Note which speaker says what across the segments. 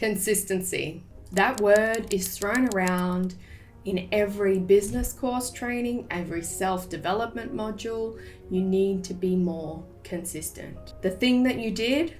Speaker 1: Consistency. That word is thrown around in every business course training, every self-development module. You need to be more consistent. The thing that you did,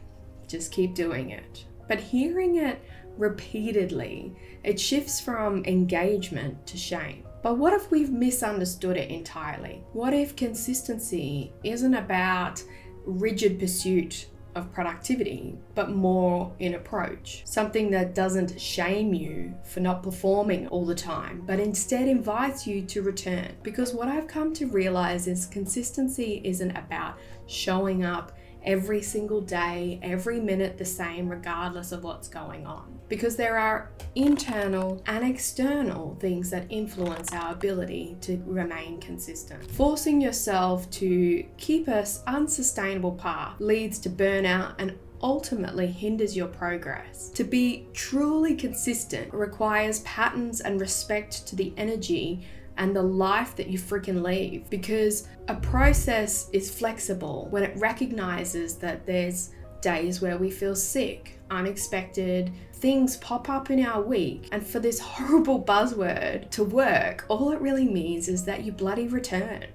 Speaker 1: just keep doing it. But hearing it repeatedly, it shifts from engagement to shame. But what if we've misunderstood it entirely? What if consistency isn't about rigid pursuit of productivity, but more in approach? Something that doesn't shame you for not performing all the time, but instead invites you to return. Because what I've come to realize is consistency isn't about showing up every single day, every minute the same, regardless of what's going on. Because there are internal and external things that influence our ability to remain consistent. Forcing yourself to keep an unsustainable path leads to burnout and ultimately hinders your progress. To be truly consistent requires patterns and respect to the energy and the life that you freaking lead, because a process is flexible when it recognizes that there's days where we feel sick, unexpected things pop up in our week, and for this horrible buzzword to work, all it really means is that you bloody return.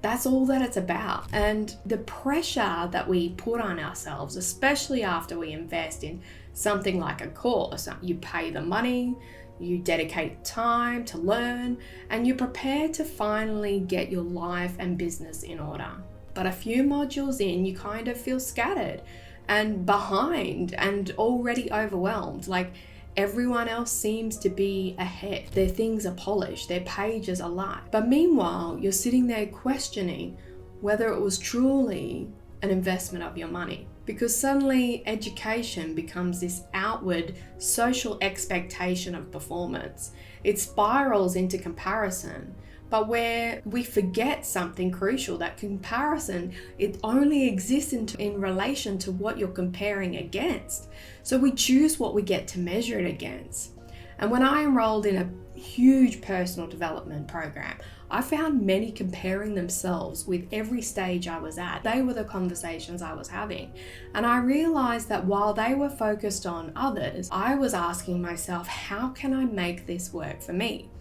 Speaker 1: That's all that it's about. And the pressure that we put on ourselves, especially after we invest in something like a course, you pay the money, you dedicate time to learn, and you're prepared to finally get your life and business in order. But a few modules in, you kind of feel scattered and behind and already overwhelmed. Like everyone else seems to be ahead. Their things are polished, their pages are light. But meanwhile, you're sitting there questioning whether it was truly an investment of your money. Because suddenly education becomes this outward social expectation of performance. It spirals into comparison, but where we forget something crucial, that comparison, it only exists in relation to what you're comparing against. So we choose what we get to measure it against. And when I enrolled in a huge personal development program, I found many comparing themselves with every stage I was at. They were the conversations I was having. And I realized that while they were focused on others, I was asking myself, how can I make this work for me?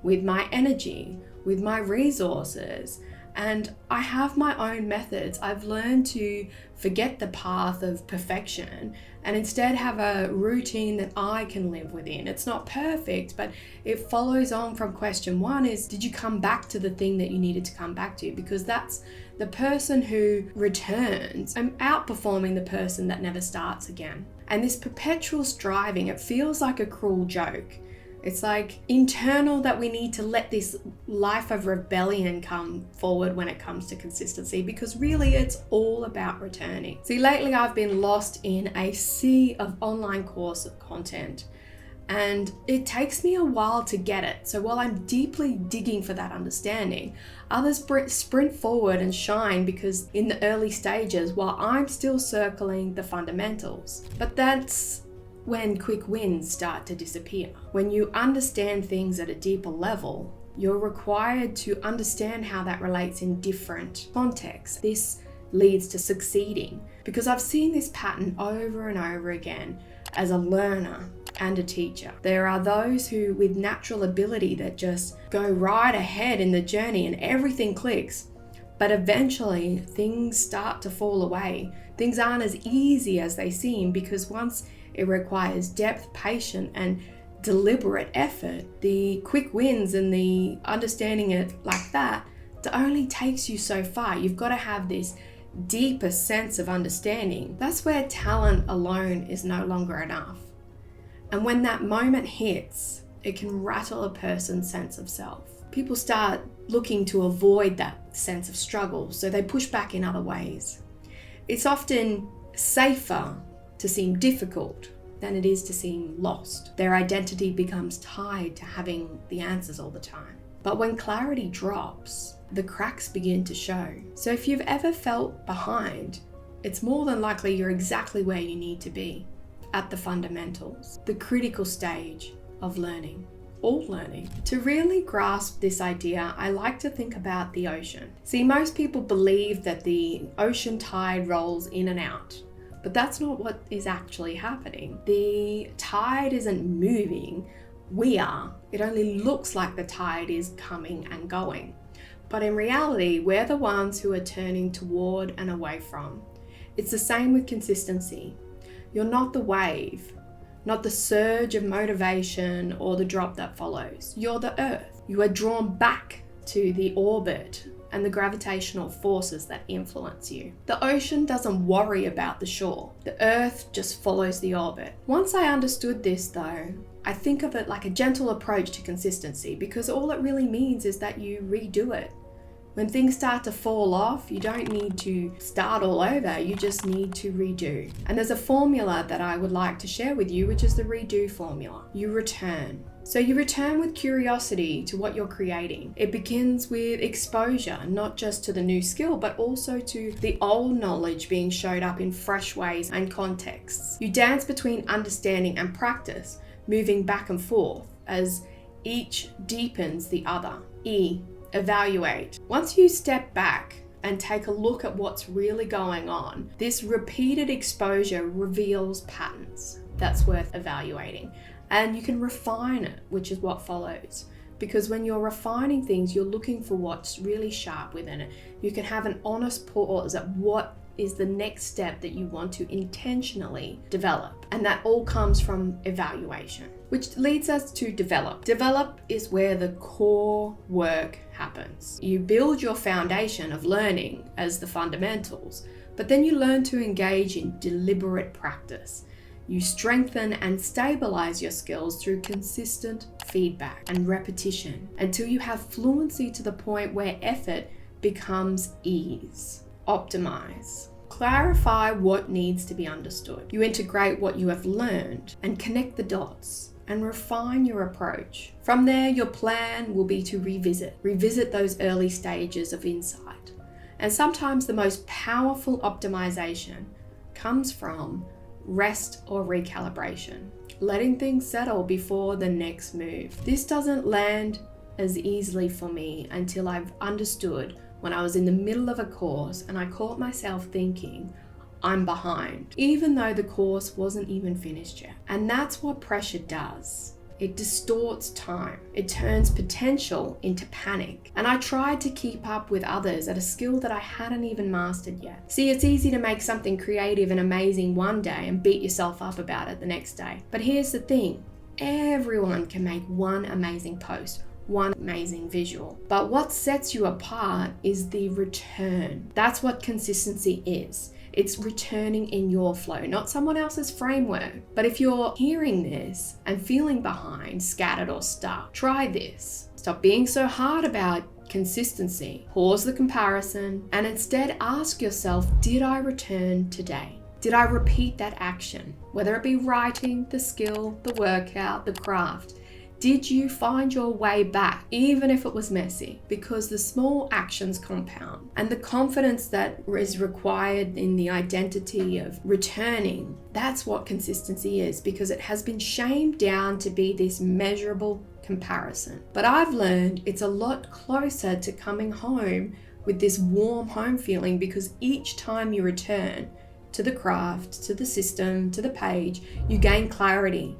Speaker 1: With my energy, with my resources. And I have my own methods. I've learned to forget the path of perfection and instead have a routine that I can live within. It's not perfect, but it follows on from question one is, did you come back to the thing that you needed to come back to? Because that's the person who returns. I'm outperforming the person that never starts again. And this perpetual striving, it feels like a cruel joke. It's like internal that we need to let this life of rebellion come forward when it comes to consistency, because really it's all about returning. See, lately I've been lost in a sea of online course content, and it takes me a while to get it. So while I'm deeply digging for that understanding, others sprint forward and shine because in the early stages, while I'm still circling the fundamentals. But that's when quick wins start to disappear. When you understand things at a deeper level, you're required to understand how that relates in different contexts. This leads to succeeding, because I've seen this pattern over and over again as a learner and a teacher. There are those who with natural ability that just go right ahead in the journey and everything clicks, but eventually things start to fall away. Things aren't as easy as they seem, because once it requires depth, patience, and deliberate effort, the quick wins and the understanding it like that only takes you so far. You've got to have this deeper sense of understanding. That's where talent alone is no longer enough. And when that moment hits, it can rattle a person's sense of self. People start looking to avoid that sense of struggle, so they push back in other ways. It's often safer to seem difficult than it is to seem lost. Their identity becomes tied to having the answers all the time. But when clarity drops, the cracks begin to show. So if you've ever felt behind, it's more than likely you're exactly where you need to be, at the fundamentals, the critical stage of learning. All learning. To really grasp this idea, I like to think about the ocean. See, most people believe that the ocean tide rolls in and out, But that's not what is actually happening. The tide isn't moving, we are. It only looks like the tide is coming and going. But in reality, we're the ones who are turning toward and away from. It's the same with consistency. You're not the wave, not the surge of motivation or the drop that follows. You're the earth. You are drawn back to the orbit and the gravitational forces that influence you. The ocean doesn't worry about the shore. The earth just follows the orbit. Once I understood this though, I think of it like a gentle approach to consistency, because all it really means is that you redo it. When things start to fall off, you don't need to start all over, you just need to redo. And there's a formula that I would like to share with you, which is the redo formula. You return. So you return with curiosity to what you're creating. It begins with exposure, not just to the new skill, but also to the old knowledge being showed up in fresh ways and contexts. You dance between understanding and practice, moving back and forth as each deepens the other. Evaluate. Once you step back and take a look at what's really going on, this repeated exposure reveals patterns that's worth evaluating. And you can refine it, which is what follows. Because when you're refining things, you're looking for what's really sharp within it. You can have an honest pause at what is the next step that you want to intentionally develop. And that all comes from evaluation, which leads us to develop. Develop is where the core work happens. You build your foundation of learning as the fundamentals, but then you learn to engage in deliberate practice. You strengthen and stabilize your skills through consistent feedback and repetition until you have fluency to the point where effort becomes ease. Optimize. Clarify what needs to be understood. You integrate what you have learned and connect the dots and refine your approach. From there, your plan will be to revisit those early stages of insight. And sometimes the most powerful optimization comes from rest or recalibration, letting things settle before the next move. This doesn't land as easily for me until I've understood when I was in the middle of a course and I caught myself thinking, I'm behind, even though the course wasn't even finished yet. And that's what pressure does. It distorts time. It turns potential into panic. And I tried to keep up with others at a skill that I hadn't even mastered yet. See, it's easy to make something creative and amazing one day and beat yourself up about it the next day. But here's the thing, everyone can make one amazing post, one amazing visual. But what sets you apart is the return. That's what consistency is. It's returning in your flow, not someone else's framework. But if you're hearing this and feeling behind, scattered or stuck, try this. Stop being so hard about consistency. Pause the comparison and instead ask yourself, did I return today? Did I repeat that action? Whether it be writing, the skill, the workout, the craft. Did you find your way back, even if it was messy? Because the small actions compound, and the confidence that is required in the identity of returning, that's what consistency is, because it has been shamed down to be this measurable comparison. But I've learned it's a lot closer to coming home with this warm home feeling, because each time you return to the craft, to the system, to the page, you gain clarity.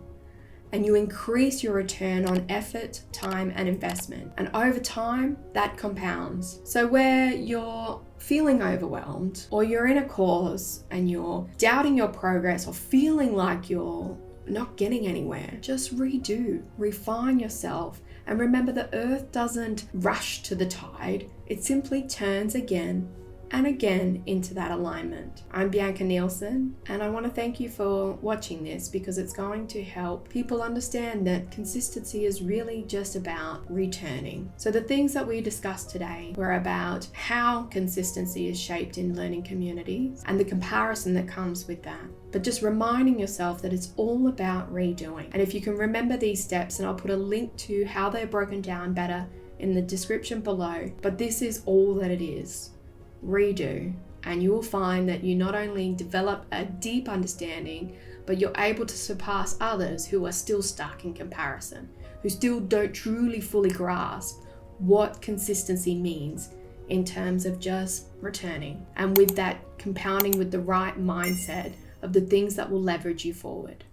Speaker 1: And you increase your return on effort, time, and investment. And over time, that compounds. So where you're feeling overwhelmed, or you're in a course and you're doubting your progress or feeling like you're not getting anywhere, just redo, refine yourself. And remember, the earth doesn't rush to the tide. It simply turns again and again into that alignment. I'm Bianca Nielsen, and I want to thank you for watching this, because it's going to help people understand that consistency is really just about returning. So the things that we discussed today were about how consistency is shaped in learning communities and the comparison that comes with that. But just reminding yourself that it's all about redoing. And if you can remember these steps, and I'll put a link to how they're broken down better in the description below, but this is all that it is. Redo, and you will find that you not only develop a deep understanding, but you're able to surpass others who are still stuck in comparison, who still don't truly fully grasp what consistency means in terms of just returning. And with that compounding with the right mindset of the things that will leverage you forward.